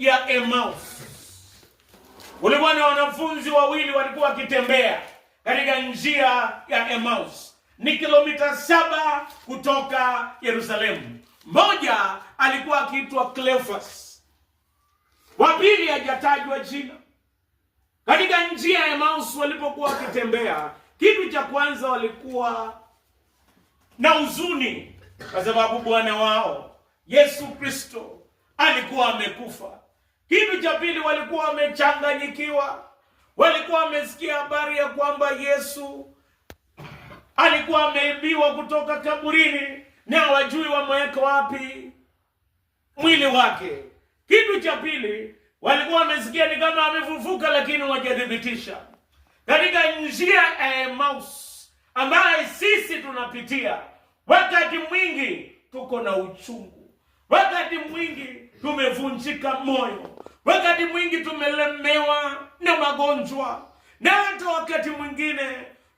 ya Emmaus. Kulikuwa na wanafunzi wawili walikuwa wakitembea katika njia ya Emmaus. Ni kilomita 7 kutoka Yerusalemu. Mmoja alikuwa akiitwa Cleophas, wa pili hajatajwa jina. Katika njia ya Emmaus walipokuwa wakitembea, kitu cha kwanza walikuwa na huzuni kwa sababu Bwana wao Yesu Kristo alikuwa amekufa. Kitu cha pili walikuwa wamechanganyikiwa. Walikuwa wamesikia habari ya kwamba Yesu alikuwa ameibiwa kutoka kaburini na hawajui wameweka wapi mwili wake. Kitu cha pili walikuwa wamesikia ni kama amefufuka, lakini hawajathibitisha. Katika njia ya Emmaus ambaye sisi tunapitia, wakati mwingi tuko na uchungu, wakati mwingi tumevunjika moyo, wakati mwingi tumelemewa na magonjwa, na hata wakati mwingine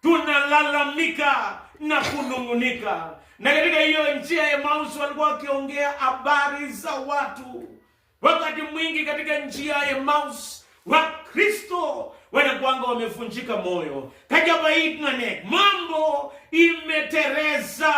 tunalalamika na kunungunika. Na katika hiyo njia ya Emmaus walikuwa wakiongea habari za watu. Wakati mwingi katika njia ya Emmaus Wakristo wanakuanga wamevunjika moyo. Kajabaitnane, mambo imetereza.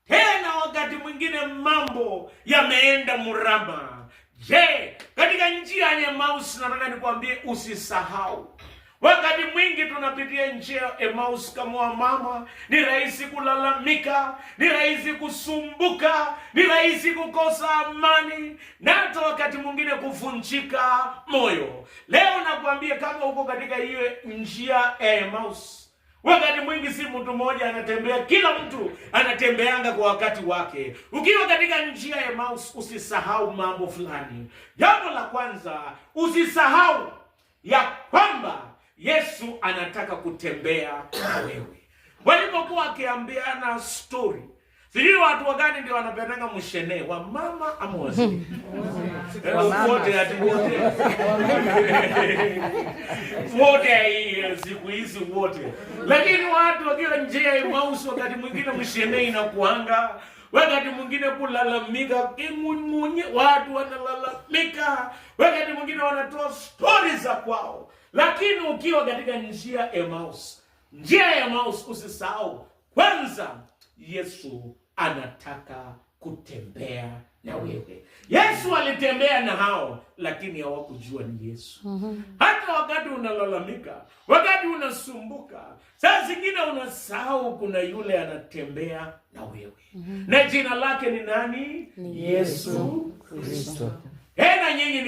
Tena wakati mwingine mambo yameenda murama. Je, katika njia ya Emmaus nataka nikwambie usisahau. Wakati mwingi tunapitia njia ya Emmaus kama mama, ni rahisi kulalamika, ni rahisi kusumbuka, ni rahisi kukosa amani, na hata wakati mwingine kuvunjika moyo. Leo nakwambia kama uko katika hiyo njia ya Emmaus, wakati mwingi si mtu mmoja anatembea, kila mtu anatembeanga kwa wakati wake. Ukiwa katika njia ya Emmaus usisahau mambo fulani. Jambo la kwanza, usisahau ya kwamba Yesu anataka kutembea na wewe. Walipokuwa wakiambiana story, sijui watu wagani ndio wanapendanga mshene wa mama ama wazee. Wote siku hizi wote. Lakini watu wakiwa njia ya Emmaus wakati mwingine mshene inakuanga, wakati mwingine kulalamika, kimunye watu wanalalamika, wakati mwingine wanatoa stories za kwao. Lakini ukiwa katika njia ya Emmaus, njia ya Emmaus usisahau kwanza Yesu anataka kutembea na wewe. Yesu alitembea na hao, lakini hawakujua ni Yesu. Hata wakati unalalamika, wakati unasumbuka, saa zingine unasahau kuna yule anatembea na wewe. Na jina lake ni nani? Ni Yesu Kristo. Tena nyinyi